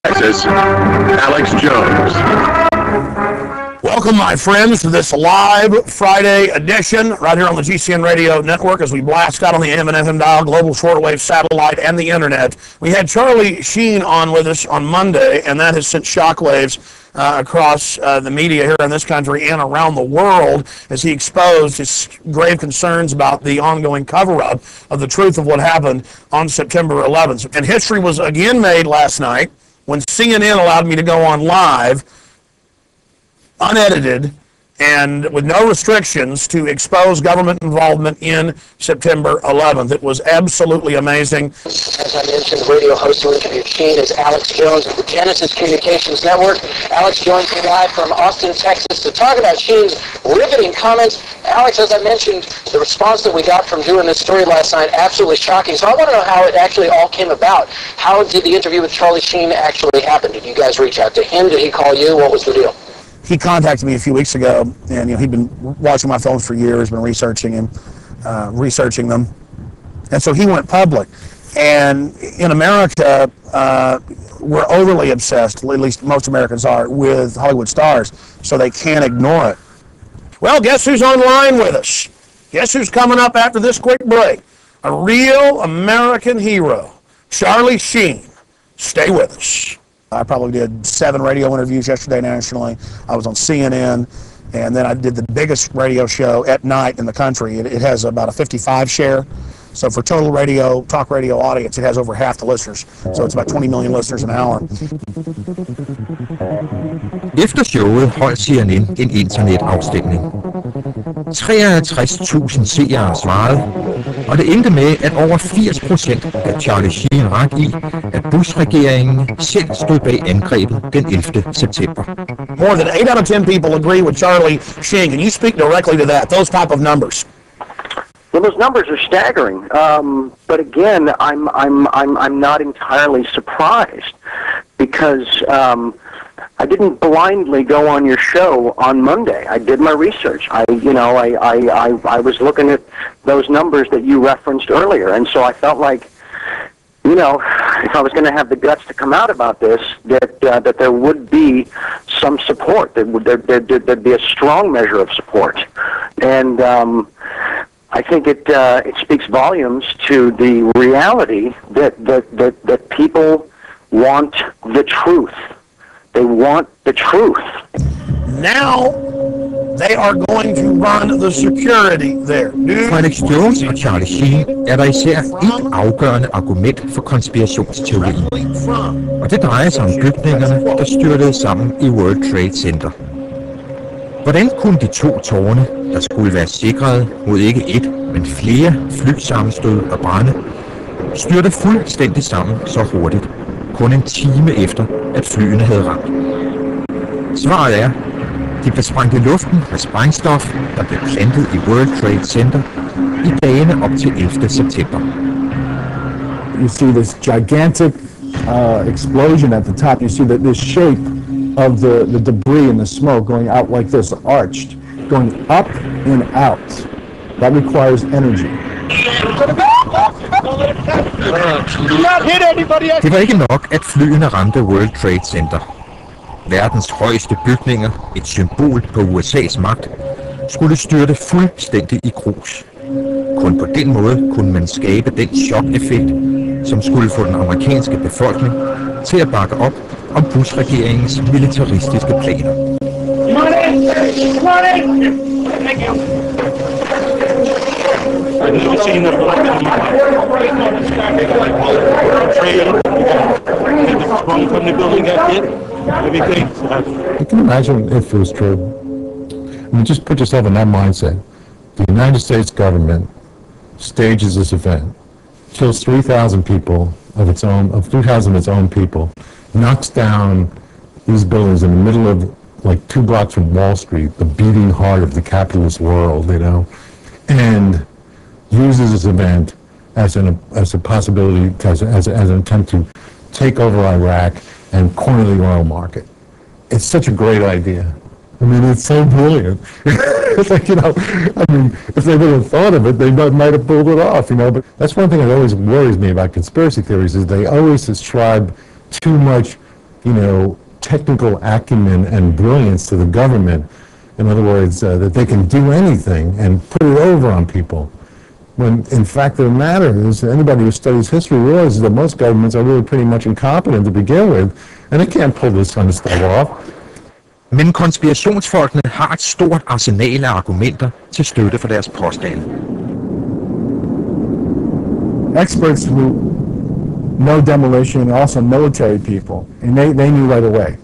Texas, Alex Jones. Welcome, my friends, to this live Friday edition right here on the GCN Radio Network as we blast out on the AM and FM dial, global shortwave satellite, and the internet. We had Charlie Sheen on with us on Monday, and that has sent shockwaves across the media here in this country and around the world as he exposed his grave concerns about the ongoing cover-up of the truth of what happened on September 11th. And history was again made last night when CNN allowed me to go on live, unedited, and with no restrictions to expose government involvement in September 11th. It was absolutely amazing. As I mentioned, radio host who interviewed Sheen is Alex Jones of the Genesis Communications Network. Alex joins me live from Austin, Texas to talk about Sheen's riveting comments. Alex, as I mentioned, the response that we got from doing this story last night, absolutely shocking. So I want to know how it actually all came about. How did the interview with Charlie Sheen actually happen? Did you guys reach out to him? Did he call you? What was the deal? He contacted me a few weeks ago, and he'd been watching my films for years, been researching them, and so he went public. And in America, we're overly obsessed, at least most Americans are, with Hollywood stars, so they can't ignore it. Well, guess who's online with us? Guess who's coming up after this quick break? A real American hero, Charlie Sheen. Stay with us. I probably did 7 radio interviews yesterday nationally. I was on CNN, and then I did the biggest radio show at night in the country. It has about a 55 share. So for total radio, talk radio audience, it has over half the listeners. So it's about 20 million listeners an hour. Efter showet holdt CNN en internetafstemning. 53.000 seere svarede, og det endte med, at over 80% af Charlie Sheen ret i, at Bush-regeringen selv stod bag angrebet den 11. september. More than 8 out of 10 people agree with Charlie Sheen. Can you speak directly to that, those type of numbers? Well, those numbers are staggering. But again, I'm not entirely surprised because I didn't blindly go on your show on Monday. I did my research. I was looking at those numbers that you referenced earlier, and so I felt like, if I was going to have the guts to come out about this, that there would be some support. There'd be a strong measure of support, and I think it speaks volumes to the reality that people want the truth. They want the truth. Now they are going to run the security there. For Alex Jones og Charlie Sheen er der især et afgørende argument for konspirationsteorien. Og det drejer sig om bygningerne, der styrtede sammen i World Trade Center. Hvordan kunne de 2 tårne, der skulle være sikret mod ikke et, men flere flysammenstød og brande, styrte fuldstændig sammen så hurtigt, kun en time efter, at flyene havde ramt? Svaret er, de blev sprængt i luften med sprængstof, der blev plantet i World Trade Center i dagene op til 11. september. You see this gigantic explosion at the top. You see this shape of the debris and the smoke going out like this, arched, going up and out. That requires energy. Det var ikke nok, at flyene ramte World Trade Center. Verdens højeste bygninger, et symbol på USA's magt, skulle styrte fuldstændig i grus. Kun på den måde kunne man skabe den chok-effekt, som skulle få den amerikanske befolkning til at bakke op om Bush-regeringens militaristiske planer. You can imagine if it was true. I mean, just put yourself in that mindset. The United States government stages this event, kills 3,000 people of its own people, knocks down these buildings in the middle of, like, 2 blocks from Wall Street, the beating heart of the capitalist world, and uses this event as a possibility, as an attempt to take over Iraq and corner the oil market. It's such a great idea. I mean, it's so brilliant. It's like, I mean, if they would have thought of it, they might have pulled it off, But that's one thing that always worries me about conspiracy theories is they always ascribe too much, technical acumen and brilliance to the government. In other words, that they can do anything and put it over on people. When in fact the matter is, anybody who studies history realizes that most governments are really pretty much incompetent to begin with, and they can't pull this kind of stuff off. Men konspirationsfolkene har et stort arsenal af argumenter til støtte for deres påstande. Experts who know demolition are also military people, and they knew right away.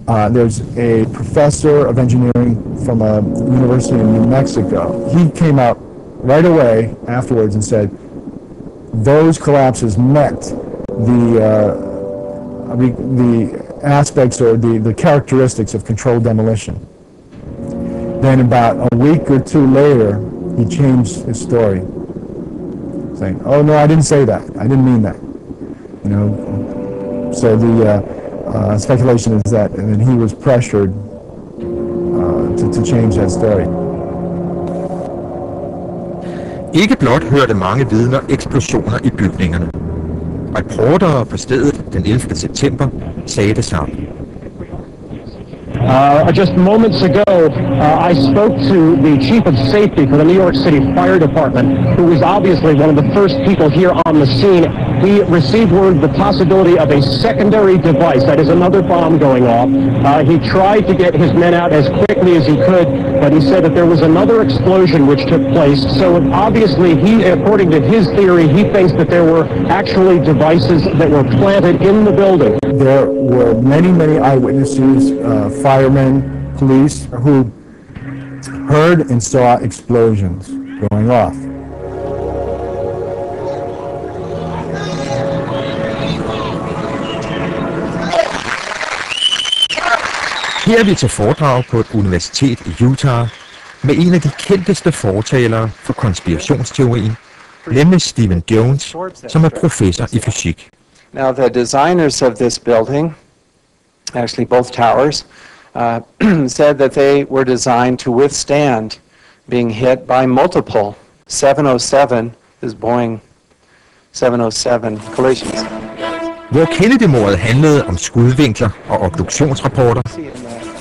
There's a professor of engineering from a university in New Mexico. He came out right away afterwards and said those collapses met the aspects or the characteristics of controlled demolition. Then about a week or two later, he changed his story, saying, "Oh no, I didn't say that. I didn't mean that." So the speculation is that he was pressured to change that story. Ikke blot hørte mange vidner eksplosioner i bygningerne. Reportere på stedet den 11. september sagde det samme. Just moments ago, I spoke to the chief of safety for the New York City Fire Department, who was obviously one of the first people here on the scene. He received word of the possibility of a secondary device, that is another bomb going off. He tried to get his men out as quickly as he could, but he said that there was another explosion which took place. So obviously, according to his theory, he thinks that there were actually devices that were planted in the building. There were many eyewitnesses, firemen, police, who heard and saw explosions going off. Her er vi til foredrag på et universitet i Utah med en af de kendteste fortalere for konspirationsteorien, nemlig Stephen Jones, som er professor i fysik. Now the designers of this building, actually both towers, said that they were designed to withstand being hit by multiple 707, this Boeing 707 collisions. Hvor Kennedy-mordet handlede om skudvinkler og obduktionsrapporter,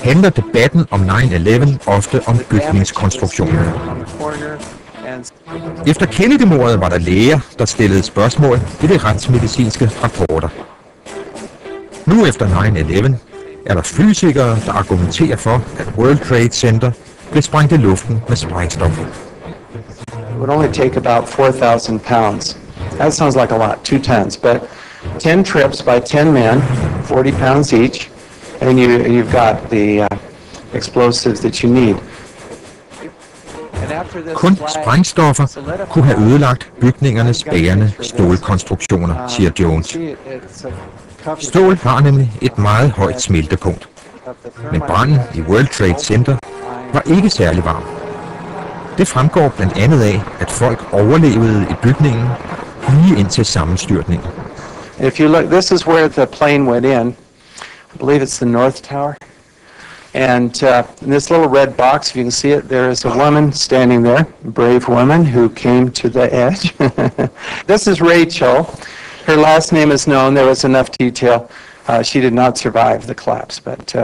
handler debatten om 9/11 ofte om bygningskonstruktionen. Efter Kennedy-mordet var der læger, der stillede spørgsmål ved de retsmedicinske rapporter. Nu efter 9/11 er der fysikere, der argumenterer for, at World Trade Center blev sprængt i luften med sprængstof. It would only take about 4,000 pounds. That sounds like a lot, 2 tons, but 10 trips by 10 men, 40 pounds each, and you've got the explosives that you need. Kun sprængstoffer kunne have ødelagt bygningernes bærende stålkonstruktioner, siger Jones. Stål har nemlig et meget højt smeltepunkt. Men branden i World Trade Center var ikke særlig varm. Det fremgår blandt andet af, at folk overlevede i bygningen lige indtil sammenstyrtningen. If you look, this is where the plane went in. I believe it's the North Tower. And in this little red box, if you can see it, there is a woman standing there, a brave woman who came to the edge. This is Rachel. Her last name is known. There was enough detail. She did not survive the collapse, but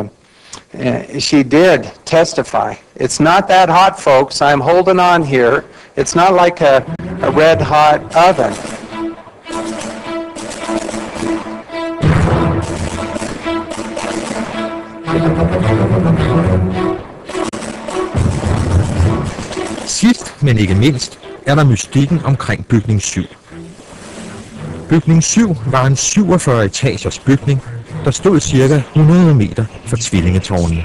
she did testify. It's not that hot, folks. I'm holding on here. It's not like a red hot oven. Sidst, men ikke mindst, er der mystikken omkring bygning 7. Bygning 7 var en 47 etagers bygning, der stod cirka 100 meter fra tvillingetårnene.